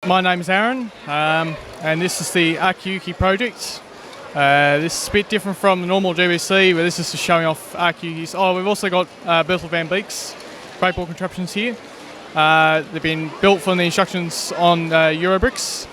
My name is Aaron, and this is the Akiyuki project. This is a bit different from the normal GBC, where this is just showing off Akiyuki's. Oh, we've also got Van Beek's great ball contraptions here. They've been built from the instructions on Eurobricks.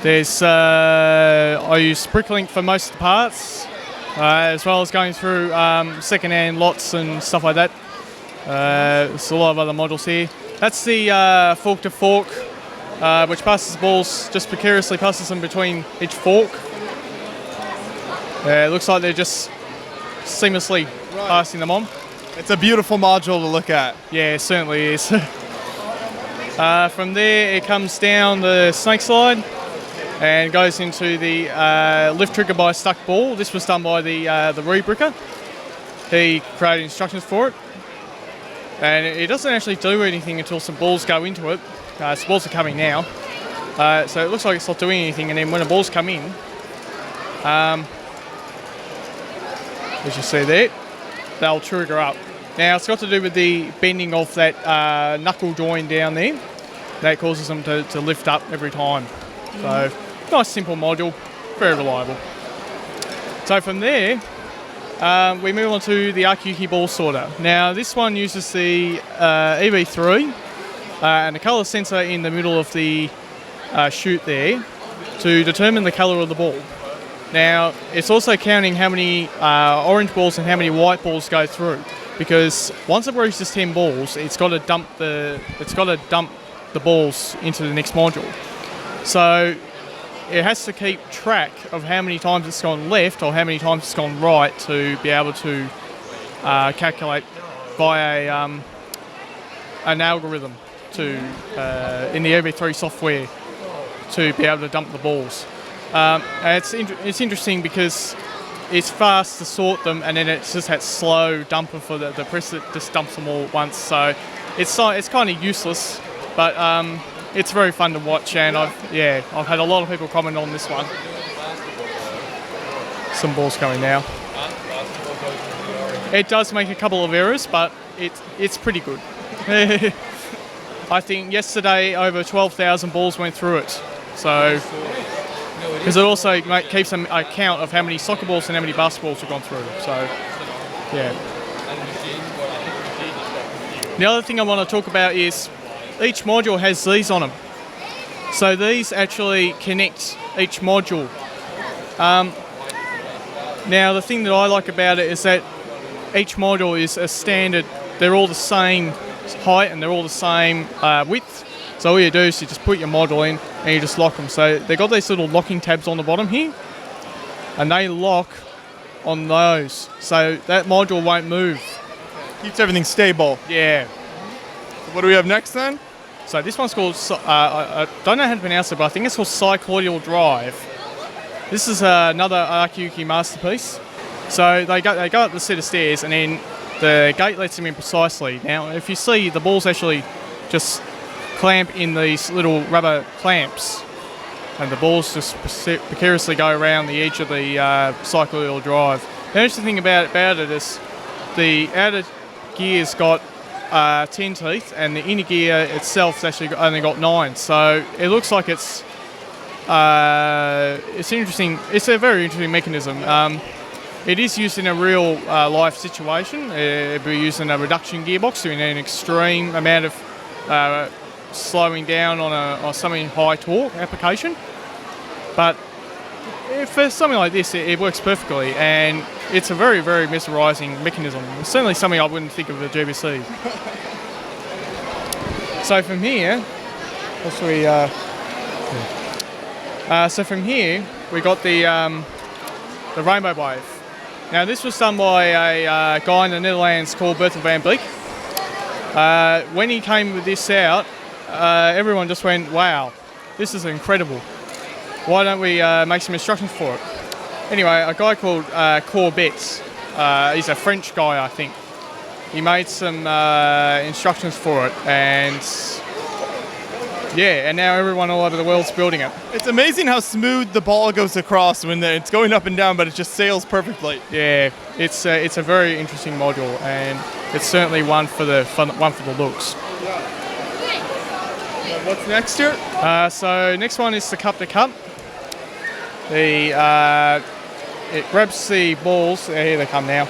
There's I use Bricklink for most of the parts, as well as going through second-hand lots and stuff like that. There's a lot of other modules here. That's the fork-to-fork, which passes balls, just precariously passes them between each fork. It looks like they're just seamlessly passing them on. It's a beautiful module to look at. Yeah, it certainly is. From there, it comes down the snake slide and goes into the lift trigger by stuck ball. This was done by the rebricker. He created instructions for it. And it doesn't actually do anything until some balls go into it. Some balls are coming now. So it looks like it's not doing anything, and then when the balls come in, as you see there, they'll trigger up. Now it's got to do with the bending of that knuckle joint down there. That causes them to lift up every time. So nice simple module, very reliable. So from there, we move on to the Akiyuki ball sorter. Now this one uses the EV3 and the colour sensor in the middle of the chute there to determine the colour of the ball. Now it's also counting how many orange balls and how many white balls go through, because once it reaches 10 balls, it's got to dump the balls into the next module. So it has to keep track of how many times it's gone left or how many times it's gone right to be able to calculate via an algorithm in the EV3 software to be able to dump the balls. And it's interesting because it's fast to sort them, and then it's just that slow dumper for the press that just dumps them all at once. So it's kind of useless, but it's very fun to watch, and I've had a lot of people comment on this one. Some balls coming now. It does make a couple of errors, but it's pretty good. I think yesterday over 12,000 balls went through it. So, because it also keeps a count of how many soccer balls and how many basketballs have gone through. So, yeah. The other thing I want to talk about is each module has these on them. So these actually connect each module. Now the thing that I like about it is that each module is a standard. They're all the same height and they're all the same width. So all you do is you just put your module in and you just lock them. So they've got these little locking tabs on the bottom here, and they lock on those. So that module won't move. Keeps everything stable. Yeah. So what do we have next then? So this one's called, I don't know how to pronounce it, but I think it's called Cycloidal Drive. This is another Akiyuki masterpiece. So they go up the set of stairs, and then the gate lets them in precisely. Now, if you see, the balls actually just clamp in these little rubber clamps, and the balls just precariously go around the edge of the Cycloidal Drive. The interesting thing about it is the outer gear's got 10 teeth, and the inner gear itself's actually only got 9. So it looks like it's interesting. It's a very interesting mechanism. It is used in a real life situation. It'd be used in a reduction gearbox doing an extreme amount of slowing down on something high torque application. But for something like this, it works perfectly, and it's a very, very mesmerising mechanism. It's certainly something I wouldn't think of the GBC. So from here, we got the Rainbow Wave. Now this was done by a guy in the Netherlands called Van Beek. When he came with this out, everyone just went, "Wow, this is incredible. Why don't we make some instructions for it?" Anyway, a guy called Corbett, he's a French guy, I think. He made some instructions for it, and and now everyone all over the world's building it. It's amazing how smooth the ball goes across when it's going up and down, but it just sails perfectly. Yeah, it's a very interesting module, and it's certainly one for the looks. What's next here? So next one is the cup to cup. It grabs the balls. Here they come now.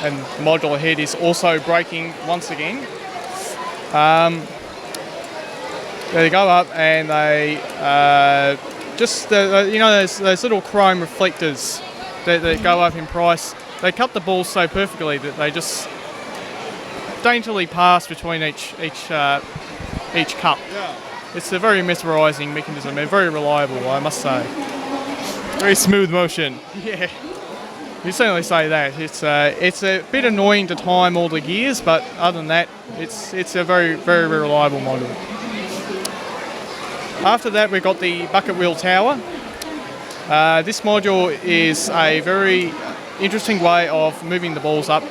And the modular head is also breaking once again. They go up and they you know those little chrome reflectors that go up in price. They cut the balls so perfectly that they just daintily pass between each cup. Yeah. It's a very mesmerising mechanism and very reliable, I must say. Very smooth motion. Yeah, you certainly say that. It's a bit annoying to time all the gears, but other than that, it's a very, very reliable model. After that, we've got the bucket wheel tower. This module is a very interesting way of moving the balls up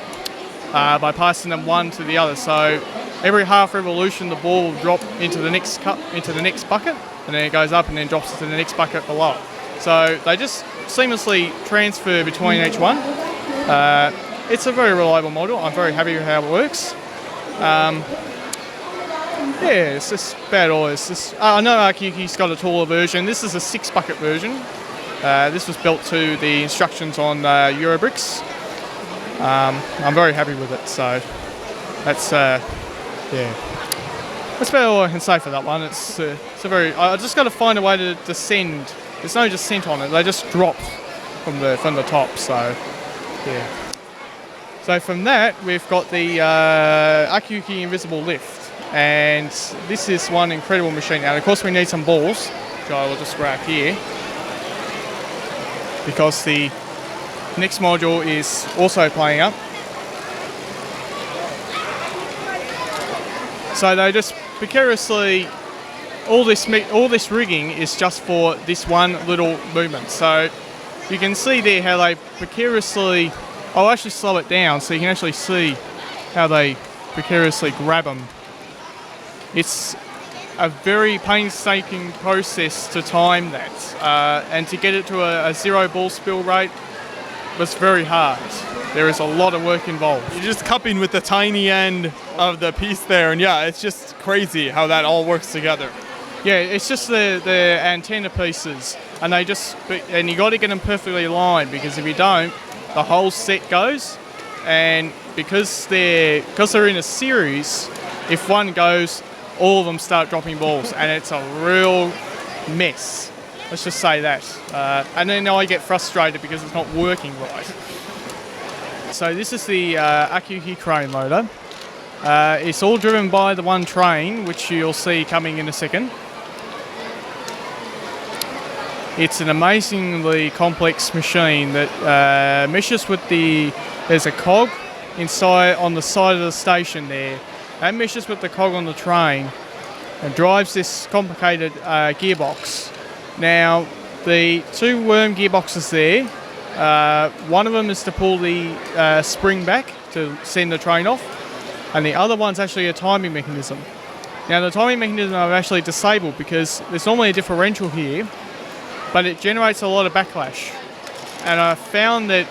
by passing them one to the other. So every half revolution, the ball will drop into the next cup, into the next bucket, and then it goes up and then drops into the next bucket below. So they just seamlessly transfer between each one. It's a very reliable model. I'm very happy with how it works. Yeah, it's just about all. I know Akiyuki's got a taller version. This is a 6-bucket version. This was built to the instructions on Eurobricks. I'm very happy with it. So that's yeah. That's about all I can say for that one. It's a very. I just got to find a way to descend. There's no descent on it. They just drop from the top. So yeah. So from that, we've got the Akiyuki Invisible Lift. And this is one incredible machine. And of course we need some balls, which I will just rack here, because the next module is also playing up. So they just precariously, all this rigging is just for this one little movement. So you can see there how they precariously, I'll actually slow it down so you can actually see how they precariously grab them. It's a very painstaking process to time that, and to get it to a 0 ball spill rate was very hard. There is a lot of work involved. You're just cupping with the tiny end of the piece there, and yeah, it's just crazy how that all works together. Yeah, it's just the antenna pieces, and you got to get them perfectly aligned, because if you don't, the whole set goes. And because they're in a series, if one goes, all of them start dropping balls, and it's a real mess. Let's just say that. And then I get frustrated because it's not working right. So this is the Akiyuki crane loader. It's all driven by the one train, which you'll see coming in a second. It's an amazingly complex machine that meshes with there's a cog inside on the side of the station there. That meshes with the cog on the train and drives this complicated gearbox. Now, the 2 worm gearboxes there, one of them is to pull the spring back to send the train off, and the other one's actually a timing mechanism. Now, the timing mechanism I've actually disabled because there's normally a differential here, but it generates a lot of backlash. And I found that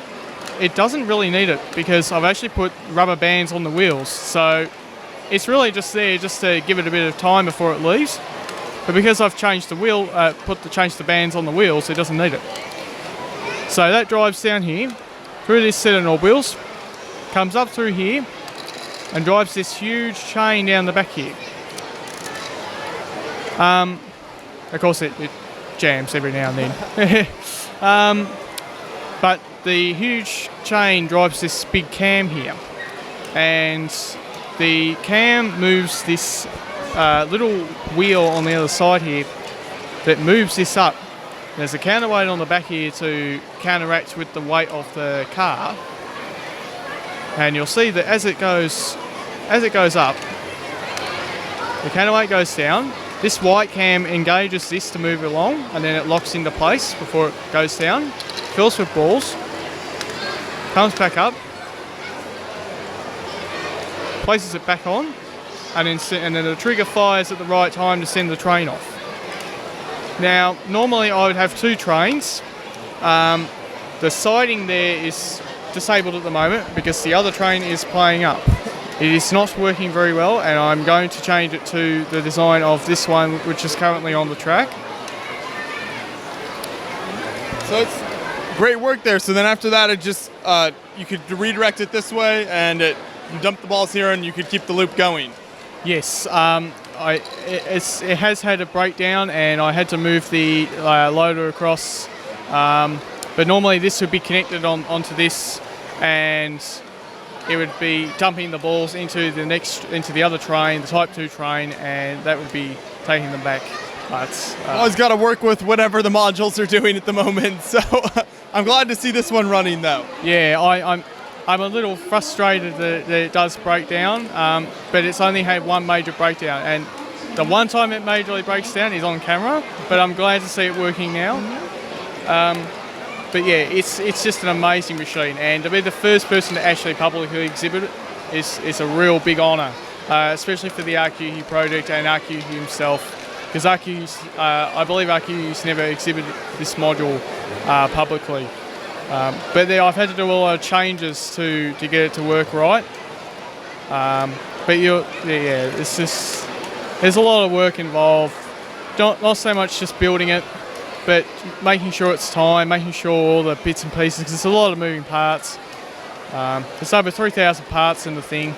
it doesn't really need it because I've actually put rubber bands on the wheels. So it's really just there just to give it a bit of time before it leaves. But because I've changed the wheel, changed the bands on the wheels, it doesn't need it. So that drives down here, through this set of knob wheels, comes up through here, and drives this huge chain down the back here. Of course, it jams every now and then. But the huge chain drives this big cam here, and the cam moves this little wheel on the other side here that moves this up. There's a counterweight on the back here to counteract with the weight of the car, and you'll see that as it goes up, the counterweight goes down. This white cam engages this to move along, and then it locks into place before it goes down, fills with balls, comes back up, places it back on, and then the trigger fires at the right time to send the train off. Now, normally I would have 2 trains. The siding there is disabled at the moment because the other train is playing up. it is not working very well, and I'm going to change it to the design of this one, which is currently on the track. So it's great work there. So then after that, it just you could redirect it this way, and you dump the balls here, and you could keep the loop going. Yes, it has had a breakdown, and I had to move the loader across. But normally this would be connected onto this, and it would be dumping the balls into the other train, the Type 2 train, and that would be taking them back. But always got to work with whatever the modules are doing at the moment. So I'm glad to see this one running though. Yeah, I'm a little frustrated that it does break down, but it's only had one major breakdown, and the one time it majorly breaks down is on camera, but I'm glad to see it working now. But yeah, it's just an amazing machine, and to be the first person to actually publicly exhibit it is a real big honour, especially for the Akiyuki project and Akiyuki himself, because I believe Akiyuki's never exhibited this module publicly. But I've had to do a lot of changes to get it to work right. But it's just, there's a lot of work involved. Not so much just building it, but making sure it's timed, making sure all the bits and pieces, because there's a lot of moving parts. There's over 3,000 parts in the thing,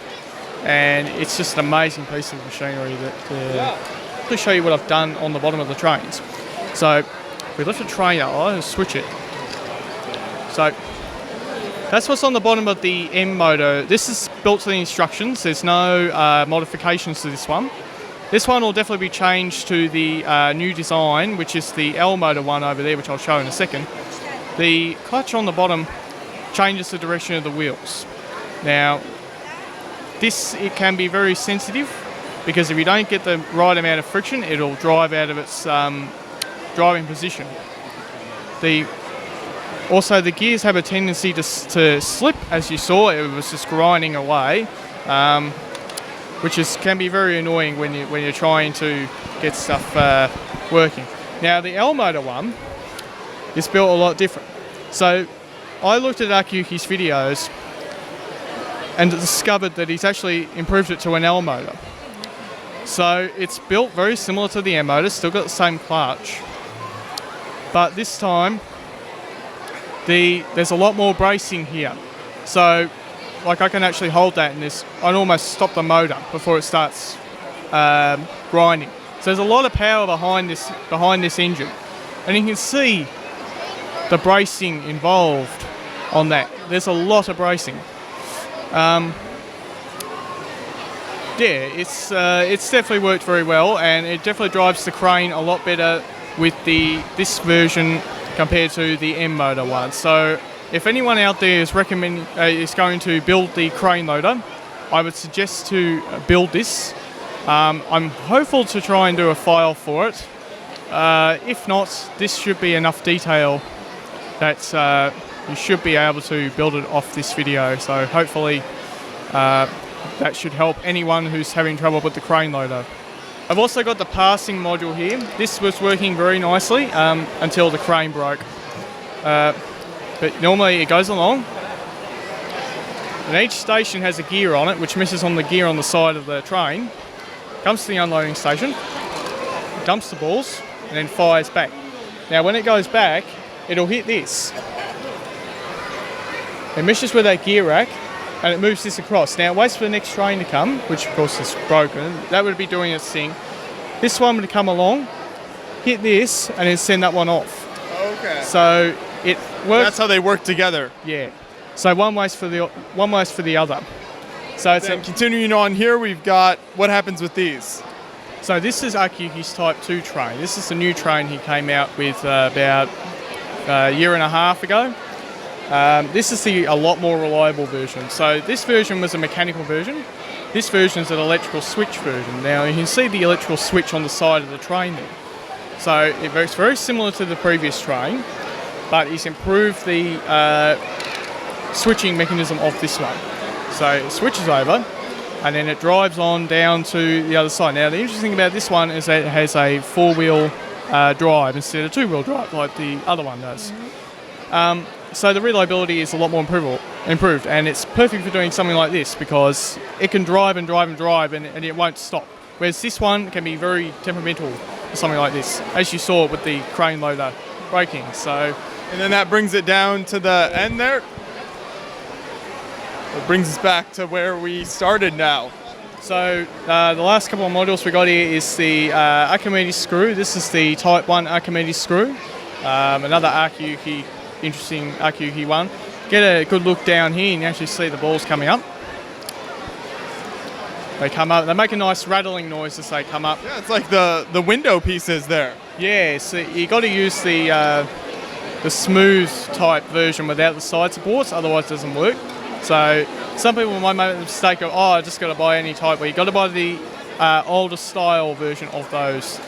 and it's just an amazing piece of machinery. To show you what I've done on the bottom of the trains. So if we lift the train up, I'll switch it. So that's what's on the bottom of the M motor. This is built to the instructions. There's no modifications to this one. This one will definitely be changed to the new design, which is the L motor one over there, which I'll show in a second. The clutch on the bottom changes the direction of the wheels. Now, it can be very sensitive, because if you don't get the right amount of friction, it'll drive out of its driving position. Also, the gears have a tendency to slip, as you saw. It was just grinding away, which can be very annoying when you're trying to get stuff working. Now, the L motor one is built a lot different. So I looked at Akiyuki's videos and discovered that he's actually improved it to an L motor. So it's built very similar to the M motor, still got the same clutch, but this time there's a lot more bracing here. So like I can actually hold that and I'd almost stop the motor before it starts grinding. So there's a lot of power behind this engine, and you can see the bracing involved on that. There's a lot of bracing. Yeah, it's definitely worked very well, and it definitely drives the crane a lot better with this version compared to the M motor one. So if anyone out there is going to build the crane loader, I would suggest to build this. I'm hopeful to try and do a file for it. If not, this should be enough detail that you should be able to build it off this video. So hopefully that should help anyone who's having trouble with the crane loader. I've also got the passing module here. This was working very nicely until the crane broke. But normally it goes along, and each station has a gear on it, which messes on the gear on the side of the train, comes to the unloading station, dumps the balls, and then fires back. Now when it goes back, it'll hit this. It meshes with that gear rack, and it moves this across. Now it waits for the next train to come, which of course is broken. That would be doing its thing. This one would come along, hit this, and then send that one off. Okay. So it works. That's how they work together. Yeah. So one waits for the other. So it's continuing on here, we've got what happens with these. So this is Akiyuki's Type 2 train. This is the new train he came out with about a year and a half ago. This is a lot more reliable version. So this version was a mechanical version. This version is an electrical switch version. Now you can see the electrical switch on the side of the train there. So it works very similar to the previous train, but he's improved the switching mechanism of this one. So it switches over, and then it drives on down to the other side. Now the interesting thing about this one is that it has a 4-wheel drive instead of 2-wheel drive like the other one does. So the reliability is a lot more improved, and it's perfect for doing something like this because it can drive and drive and drive, and it won't stop. Whereas this one can be very temperamental for something like this, as you saw with the crane loader braking. So, and then that brings it down to the end there. It brings us back to where we started now. So the last couple of models we got here is the Archimedes Screw. This is the Type 1 Archimedes Screw. Another Akiyuki, interesting Akiyuki one. Get a good look down here and you actually see the balls coming up. They come up, they make a nice rattling noise as they come up. Yeah, it's like the window pieces there. Yeah, so you got to use the smooth type version without the side supports, otherwise it doesn't work. So some people might make the mistake of, oh, I just got to buy any type. Well, you got to buy the older style version of those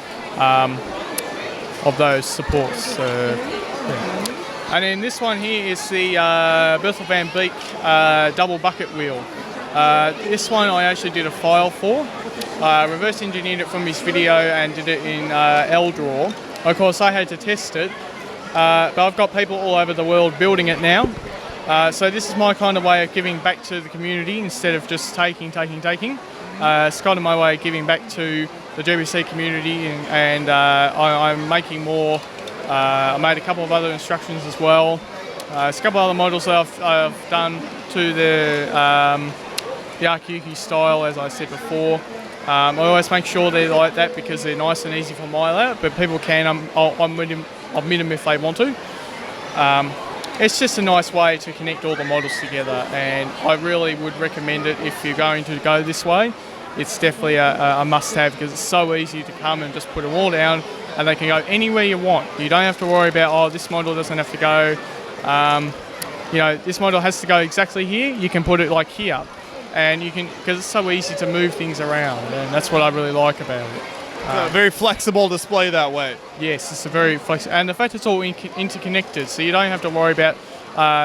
supports. So, yeah. And then this one here is the Berthel van Beek double bucket wheel. This one I actually did a file for. Reverse engineered it from his video and did it in LDraw. Of course, I had to test it, but I've got people all over the world building it now. So this is my kind of way of giving back to the community instead of just taking. It's kind of my way of giving back to the GBC community, and I'm making more. I made a couple of other instructions as well. There's a couple of other models that I've done to the Akiyuki style, as I said before. I always make sure they're like that because they're nice and easy for my layout, but people can omit them if they want to. It's just a nice way to connect all the models together, and I really would recommend it if you're going to go this way. It's definitely a must-have because it's so easy to come and just put them all down, and they can go anywhere you want. You don't have to worry about, oh, this model doesn't have to go. This model has to go exactly here. You can put it like here, and you can, because it's so easy to move things around, and that's what I really like about it. A very flexible display that way. Yes, it's a very flexible, and the fact it's all interconnected, so you don't have to worry about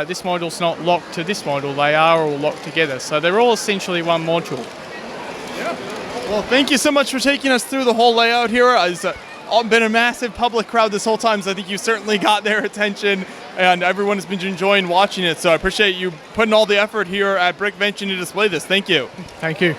this model's not locked to this model. They are all locked together, so they're all essentially one module. Yeah. Well, thank you so much for taking us through the whole layout here. It's been a massive public crowd this whole time, so I think you certainly got their attention, and everyone has been enjoying watching it. So I appreciate you putting all the effort here at Brickvention to display this. Thank you. Thank you.